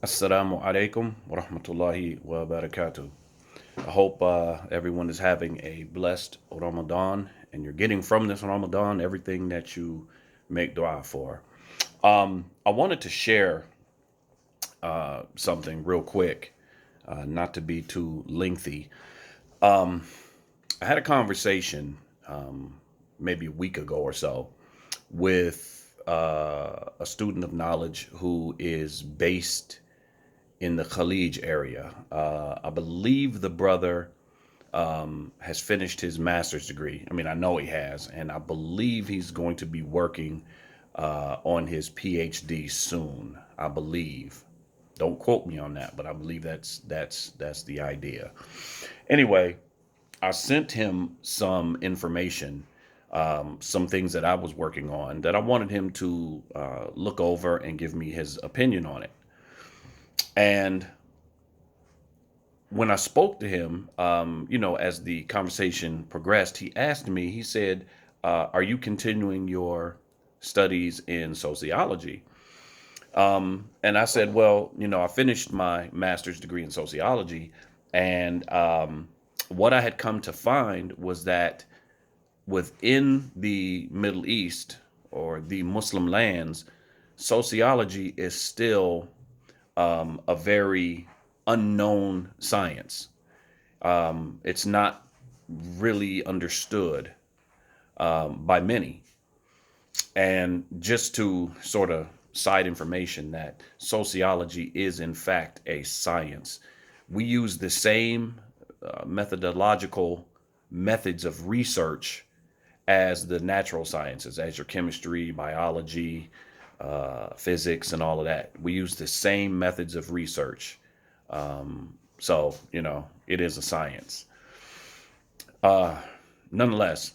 Assalamu alaikum wa rahmatullahi wa barakatuh. I hope everyone is having a blessed Ramadan and you're getting from this Ramadan everything that you make dua for. I wanted to share something real quick, not to be too lengthy. Um, I had a conversation maybe a week ago or so with a student of knowledge who is based in the Khalij area. I believe the brother has finished his master's degree. I mean, I know he has, and I believe he's going to be working on his PhD soon. I believe. Don't quote me on that, but I believe that's the idea. Anyway, I sent him some information, some things that I was working on that I wanted him to look over and give me his opinion on it. And when I spoke to him, as the conversation progressed, he asked me, he said, are you continuing your studies in sociology? And I said, well, I finished my master's degree in sociology. And what I had come to find was that within the Middle East or the Muslim lands, sociology is still a very unknown science. It's not really understood by many. And just to sort of side information that sociology is in fact a science. We use the same methodological methods of research as the natural sciences, as your chemistry, biology, physics, and all of that. We use the same methods of research. So, it is a science. Uh, Nonetheless,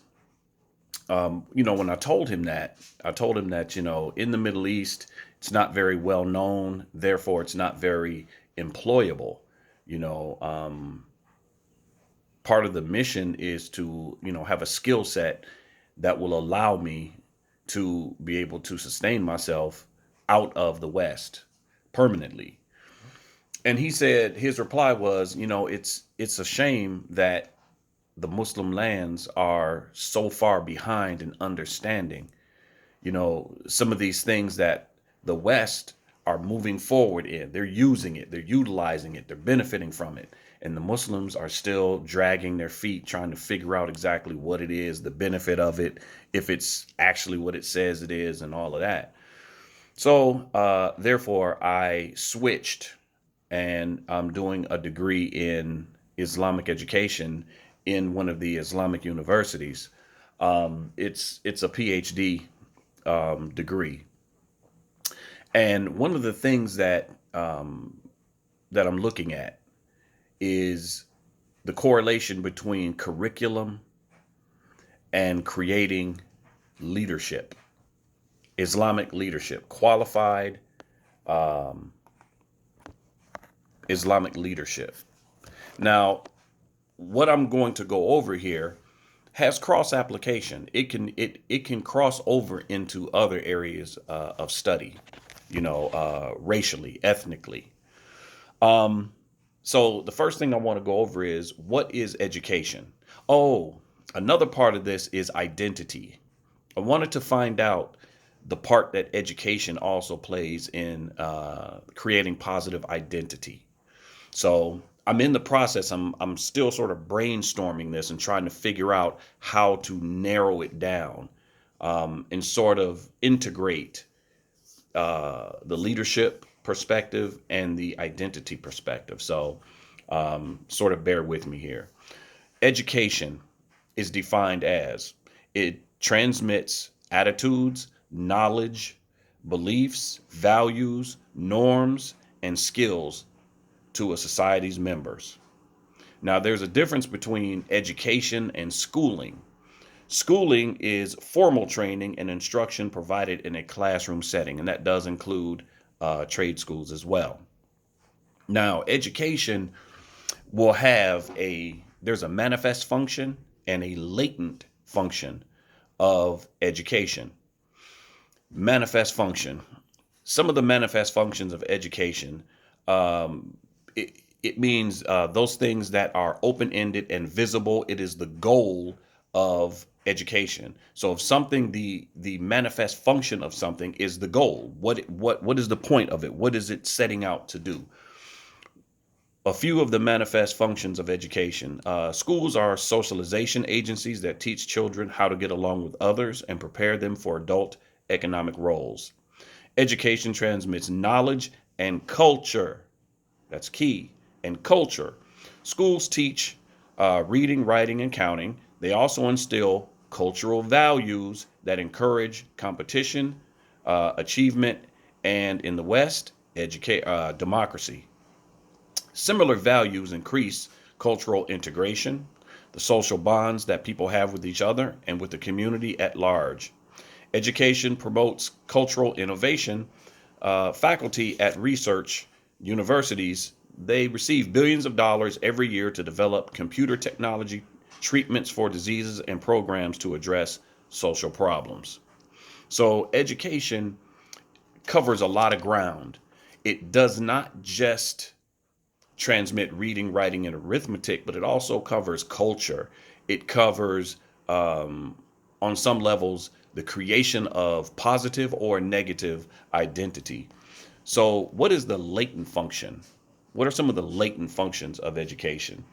when I told him that, in the Middle East, it's not very well known. Therefore, it's not very employable. You know, um, Part of the mission is to, have a skill set that will allow me to be able to sustain myself out of the West permanently. And he said his reply was, it's a shame that the Muslim lands are so far behind in understanding, some of these things that the West are moving forward in. They're using it, they're utilizing it, they're benefiting from it. And the Muslims are still dragging their feet, trying to figure out exactly what it is, the benefit of it, if it's actually what it says it is, and all of that. So, therefore, I switched and I'm doing a degree in Islamic education in one of the Islamic universities. It's a PhD degree, and one of the things that I'm looking at is the correlation between curriculum and creating leadership, Islamic leadership, qualified um, Islamic leadership. Now, what I'm going to go over here has cross application. It can cross over into other areas of study, racially, ethnically. Um, so the first thing I want to go over is what is education? Oh, another part of this is identity. I wanted to find out the part that education also plays in creating positive identity. So I'm in the process. I'm still sort of brainstorming this and trying to figure out how to narrow it down and sort of integrate the leadership perspective and the identity perspective. So sort of bear with me here. Education is defined as it transmits attitudes, knowledge, beliefs, values, norms, and skills to a society's members. Now, there's a difference between education and schooling. Schooling is formal training and instruction provided in a classroom setting, and that does include trade schools as well. Now, education will have there's a manifest function and a latent function of education. Manifest function. Some of the manifest functions of education Um, it means those things that are open-ended and visible. It is the goal of education. So if something, the manifest function of something is the goal, what is the point of it? What is it setting out to do? A few of the manifest functions of education. Schools are socialization agencies that teach children how to get along with others and prepare them for adult economic roles. Education transmits knowledge and culture. That's key. And culture. Schools teach reading, writing, and counting. They also instill cultural values that encourage competition, achievement, and in the West, democracy. Similar values increase cultural integration, the social bonds that people have with each other and with the community at large. Education promotes cultural innovation. Faculty at research universities, they receive billions of dollars every year to develop computer technology, treatments for diseases, and programs to address social problems. So education covers a lot of ground. It does not just transmit reading, writing, and arithmetic, but it also covers culture. It covers, on some levels, the creation of positive or negative identity. So, what is the latent function? What are some of the latent functions of education?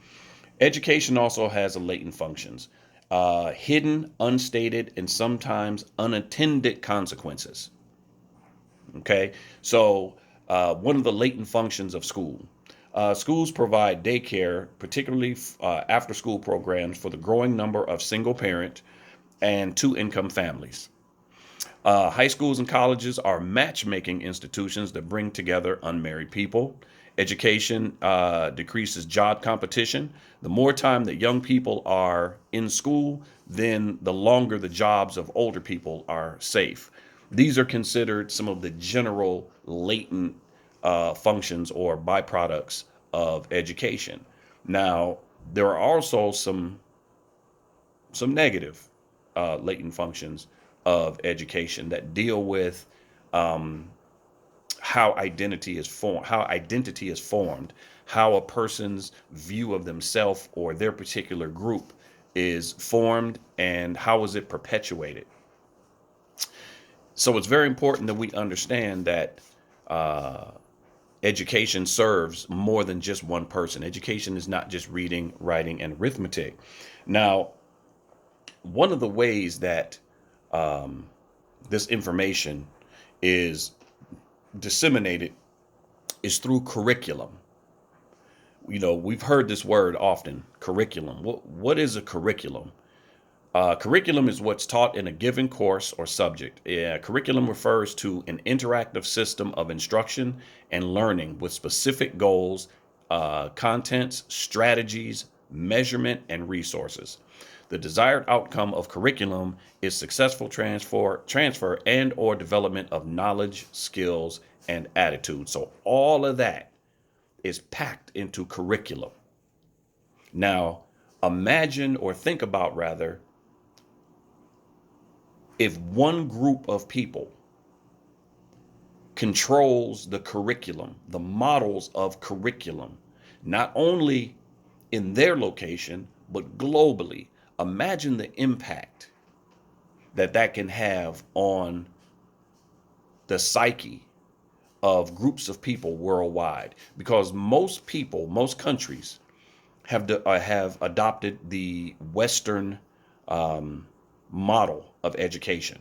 Education also has a latent functions, hidden, unstated, and sometimes unattended consequences. Okay, so one of the latent functions of school. Schools provide daycare, particularly after school programs for the growing number of single parent and two income families. High schools and colleges are matchmaking institutions that bring together unmarried people. Education decreases job competition. The more time that young people are in school, then the longer the jobs of older people are safe. These are considered some of the general latent functions or byproducts of education. Now, there are also some negative latent functions of education that deal with um, how identity is formed, how a person's view of themselves or their particular group is formed, and how is it perpetuated. So it's very important that we understand that uh, education serves more than just one person. Education is not just reading, writing, and arithmetic. Now, one of the ways that um, this information is disseminated is through curriculum. You know, we've heard this word often, curriculum. What is a curriculum? Curriculum is what's taught in a given course or subject. Curriculum refers to an interactive system of instruction and learning with specific goals, contents, strategies, measurement, and resources. The desired outcome of curriculum is successful transfer and or development of knowledge, skills, and attitude. So all of that is packed into curriculum. Now, imagine or think about rather if one group of people controls the curriculum, the models of curriculum, not only in their location, but globally. Imagine the impact that that can have on the psyche of groups of people worldwide. Because most people, most countries have adopted the Western um, model of education.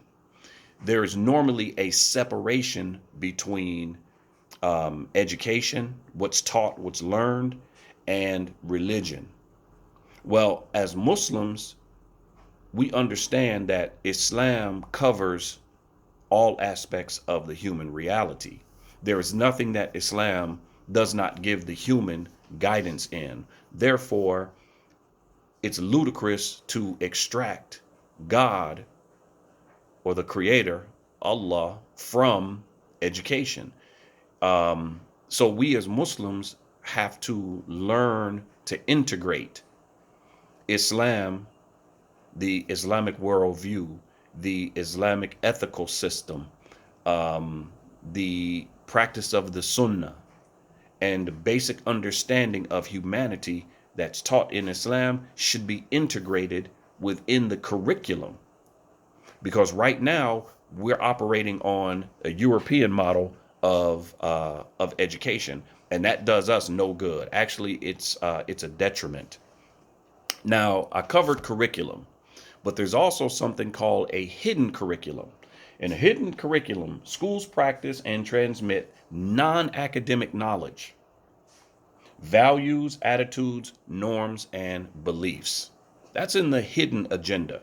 There is normally a separation between education, what's taught, what's learned, and religion. Well, as Muslims, we understand that Islam covers all aspects of the human reality. There is nothing that Islam does not give the human guidance in. Therefore, it's ludicrous to extract God or the Creator, Allah, from education. So we as Muslims have to learn to integrate Islam, the Islamic worldview, the Islamic ethical system, the practice of the Sunnah, and the basic understanding of humanity that's taught in Islam should be integrated within the curriculum. Because right now we're operating on a European model of education, and that does us no good. Actually, it's a detriment. Now, I covered curriculum, but there's also something called a hidden curriculum. In a hidden curriculum, schools practice and transmit non-academic knowledge, values, attitudes, norms, and beliefs. That's in the hidden agenda.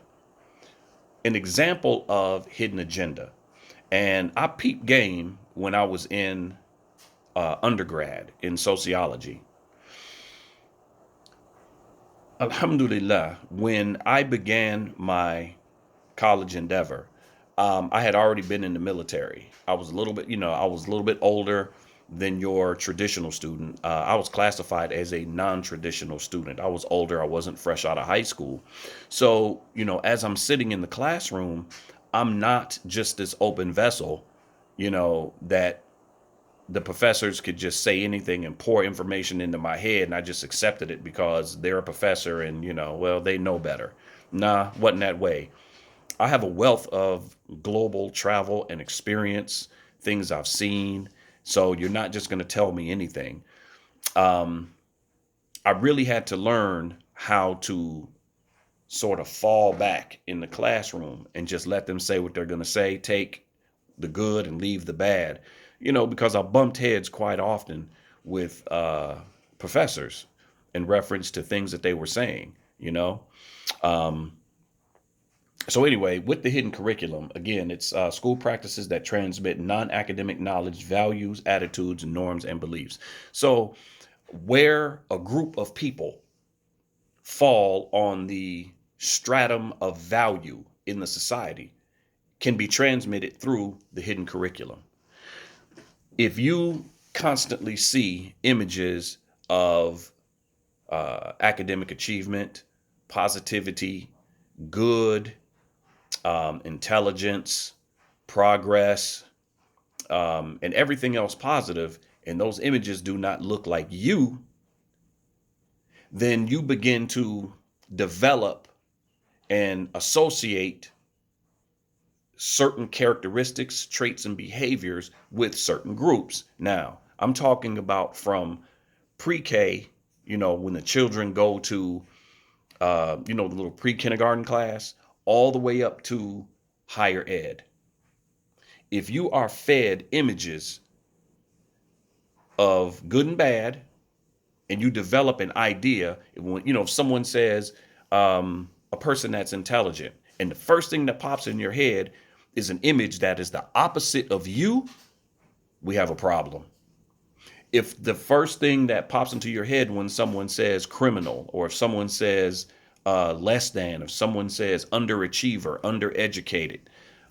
An example of hidden agenda. And I peeped game when I was in undergrad in sociology. Alhamdulillah, when I began my college endeavor, I had already been in the military. I was a little bit, I was a little bit older than your traditional student. I was classified as a non-traditional student. I was older. I wasn't fresh out of high school. So, as I'm sitting in the classroom, I'm not just this open vessel, that the professors could just say anything and pour information into my head, and I just accepted it because they're a professor and, well, they know better. Nah, wasn't that way. I have a wealth of global travel and experience, things I've seen. So you're not just going to tell me anything. I really had to learn how to sort of fall back in the classroom and just let them say what they're going to say, take the good and leave the bad, because I bumped heads quite often with professors in reference to things that they were saying, So anyway, with the hidden curriculum, again, it's school practices that transmit non-academic knowledge, values, attitudes, norms, and beliefs. So where a group of people fall on the stratum of value in the society can be transmitted through the hidden curriculum. If you constantly see images of academic achievement, positivity, good, intelligence, progress, and everything else positive, and those images do not look like you, then you begin to develop and associate certain characteristics, traits, and behaviors with certain groups. Now, I'm talking about from pre-K, when the children go to, the little pre-kindergarten class, all the way up to higher ed. If you are fed images of good and bad, and you develop an idea, if someone says a person that's intelligent, and the first thing that pops in your head is an image that is the opposite of you, we have a problem. If the first thing that pops into your head when someone says criminal, or if someone says less than, if someone says underachiever, undereducated,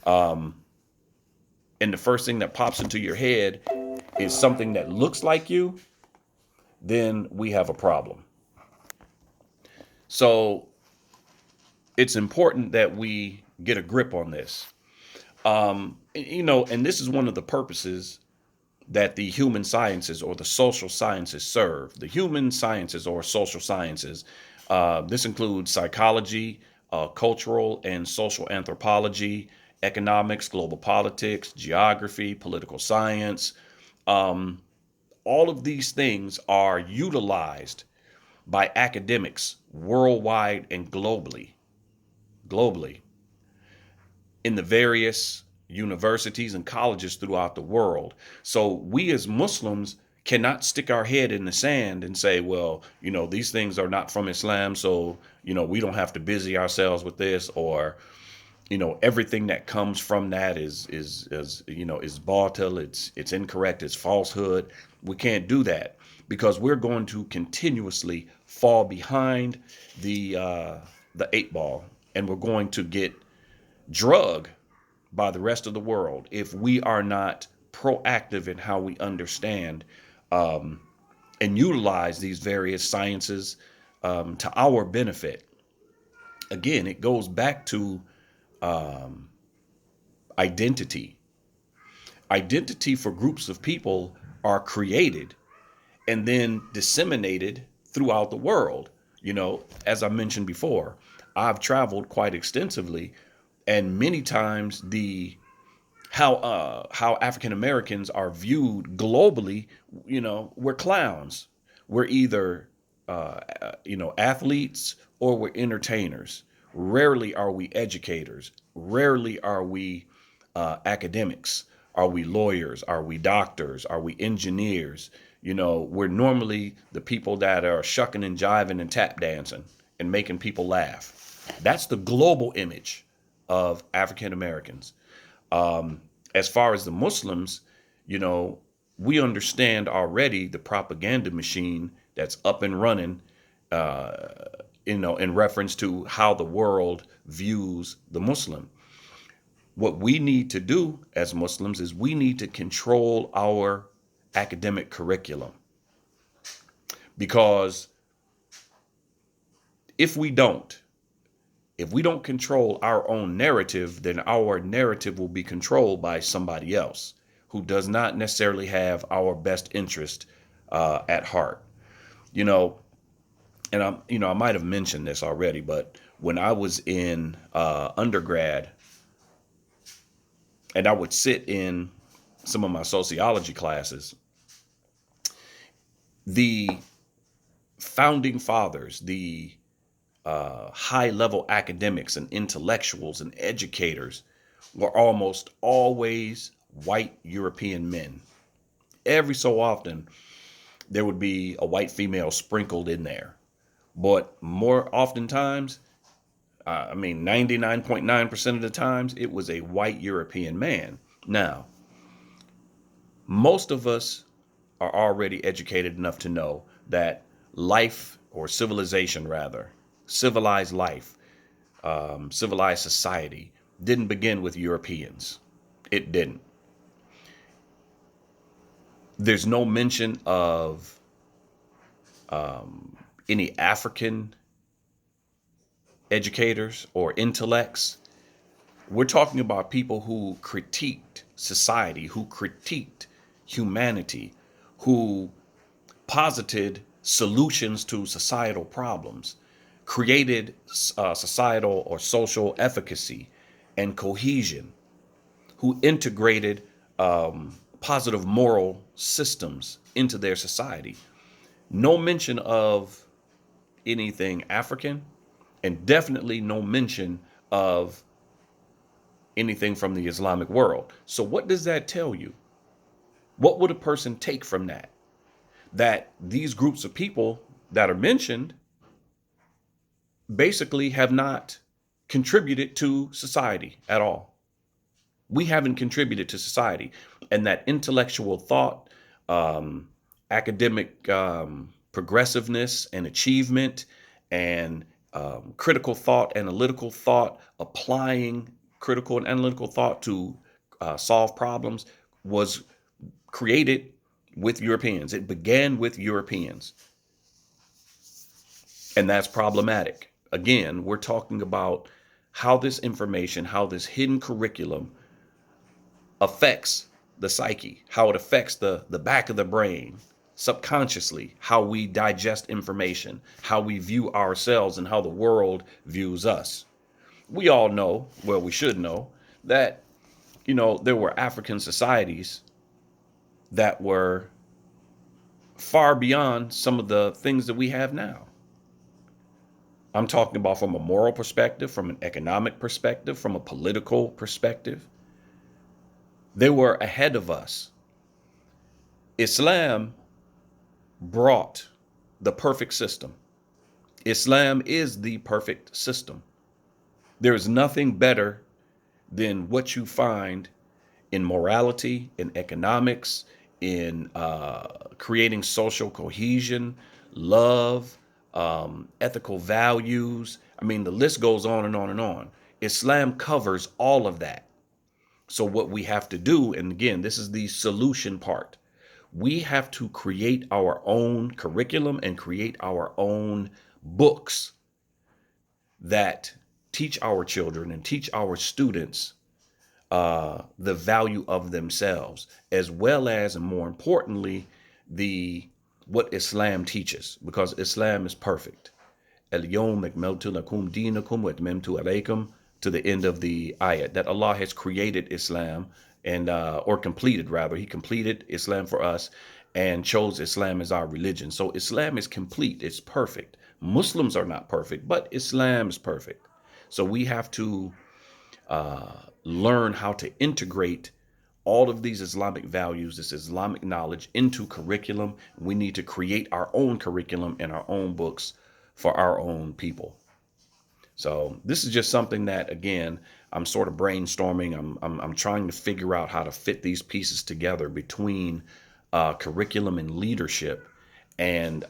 and the first thing that pops into your head is something that looks like you, then we have a problem. So it's important that we get a grip on this. And this is one of the purposes that the human sciences or the social sciences serve. The human sciences or social sciences, this includes psychology, cultural and social anthropology, economics, global politics, geography, political science. All of these things are utilized by academics worldwide and globally in the various universities and colleges throughout the world. So we as Muslims cannot stick our head in the sand and say, well, these things are not from Islam, so, we don't have to busy ourselves with this, or, everything that comes from that is batil, it's incorrect, it's falsehood. We can't do that because we're going to continuously fall behind the eight ball, and we're going to get drugged by the rest of the world if we are not proactive in how we understand and utilize these various sciences to our benefit. Again, it goes back to identity. Identity for groups of people are created, and then disseminated throughout the world. As I mentioned before, I've traveled quite extensively, and many times how African Americans are viewed globally, we're clowns. We're either athletes, or we're entertainers. Rarely are we educators. Rarely are we academics. Are we lawyers? Are we doctors? Are we engineers? We're normally the people that are shucking and jiving and tap dancing and making people laugh. That's the global image of African Americans. As far as the Muslims, you know, we understand already the propaganda machine that's up and running, in reference to how the world views the Muslim. What we need to do as Muslims is we need to control our academic curriculum, because if we don't, if we don't control our own narrative, then our narrative will be controlled by somebody else who does not necessarily have our best interest at heart. You know, I might have mentioned this already, but when I was in undergrad, and I would sit in some of my sociology classes, the founding fathers, the high level academics and intellectuals and educators were almost always white European men. Every so often, there would be a white female sprinkled in there. But more oftentimes, 99.9% of the times, it was a white European man. Now, most of us are already educated enough to know that life, or civilization rather, civilized life, civilized society didn't begin with Europeans. It didn't. There's no mention of any African educators or intellects. We're talking about people who critiqued society, who critiqued humanity, who posited solutions to societal problems, created societal or social efficacy and cohesion, who integrated positive moral systems into their society. No mention of anything African, and definitely no mention of anything from the Islamic world. So what does that tell you? What would a person take from that? That these groups of people that are mentioned basically have not contributed to society at all. We haven't contributed to society. And that intellectual thought, academic progressiveness and achievement, and critical thought, analytical thought, applying critical and analytical thought to solve problems, was created with Europeans. It began with Europeans. And that's problematic. Again, we're talking about how this information, how this hidden curriculum affects the psyche, how it affects the back of the brain, subconsciously, how we digest information, how we view ourselves, and how the world views us. We all know, well, we should know, that, there were African societies that were far beyond some of the things that we have now. I'm talking about from a moral perspective, from an economic perspective, from a political perspective. They were ahead of us. Islam brought the perfect system. Islam is the perfect system. There is nothing better than what you find in morality, in economics, in creating social cohesion, love, ethical values. I mean, the list goes on and on and on. Islam covers all of that. So what we have to do, and again, this is the solution part, we have to create our own curriculum and create our own books that teach our children and teach our students the value of themselves, as well as, and more importantly, the what Islam teaches, because Islam is perfect. El-yawm akmaltu lakum dinakum wa atmamtu alaykum, to the end of the ayat, that Allah has created Islam and or completed, rather, he completed Islam for us and chose Islam as our religion. So Islam is complete, it's perfect. Muslims are not perfect, but Islam is perfect. So we have to learn how to integrate all of these Islamic values, this Islamic knowledge, into curriculum. We need to create our own curriculum and our own books for our own people. So this is just something that, again, I'm sort of brainstorming. I'm trying to figure out how to fit these pieces together between curriculum and leadership and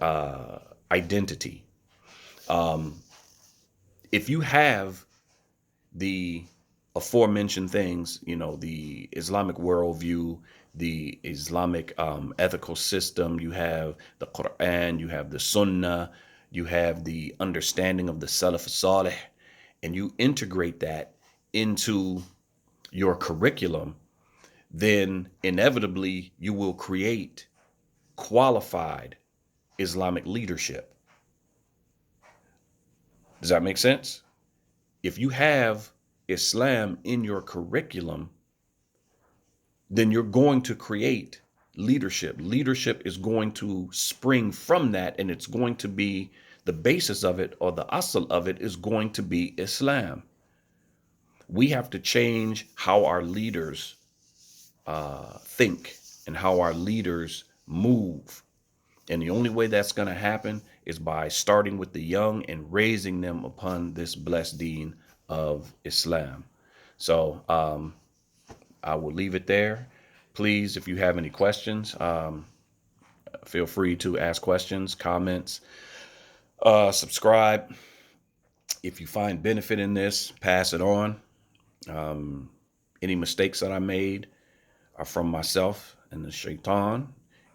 identity. If you have the aforementioned things, the Islamic worldview, the Islamic ethical system, you have the Quran, you have the Sunnah, you have the understanding of the Salaf Salih, and you integrate that into your curriculum, then inevitably you will create qualified Islamic leadership. Does that make sense? If you have Islam in your curriculum, then you're going to create leadership. Leadership is going to spring from that, and it's going to be the basis of it, or the asl of it, is going to be Islam. We have to change how our leaders think and how our leaders move. And the only way that's going to happen is by starting with the young and raising them upon this blessed deen of Islam. So I will leave it there. Please, if you have any questions, feel free to ask questions, comments, subscribe. If you find benefit in this, pass it on. Any mistakes that I made are from myself and the shaitan.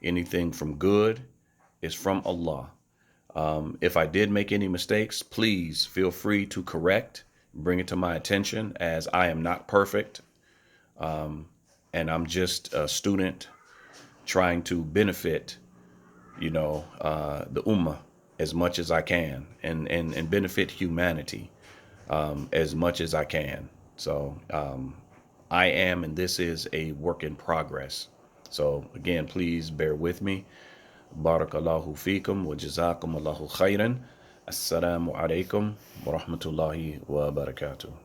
Anything from good is from Allah. If I did make any mistakes, please feel free to correct, bring it to my attention, as I am not perfect. And I'm just a student trying to benefit, the ummah as much as I can, and benefit humanity as much as I can. So I am, and this is a work in progress. So again, please bear with me. Barakallahu feekum wa jazakum Allahu khairan. Assalamu alaikum wa rahmatullahi wa barakatuh.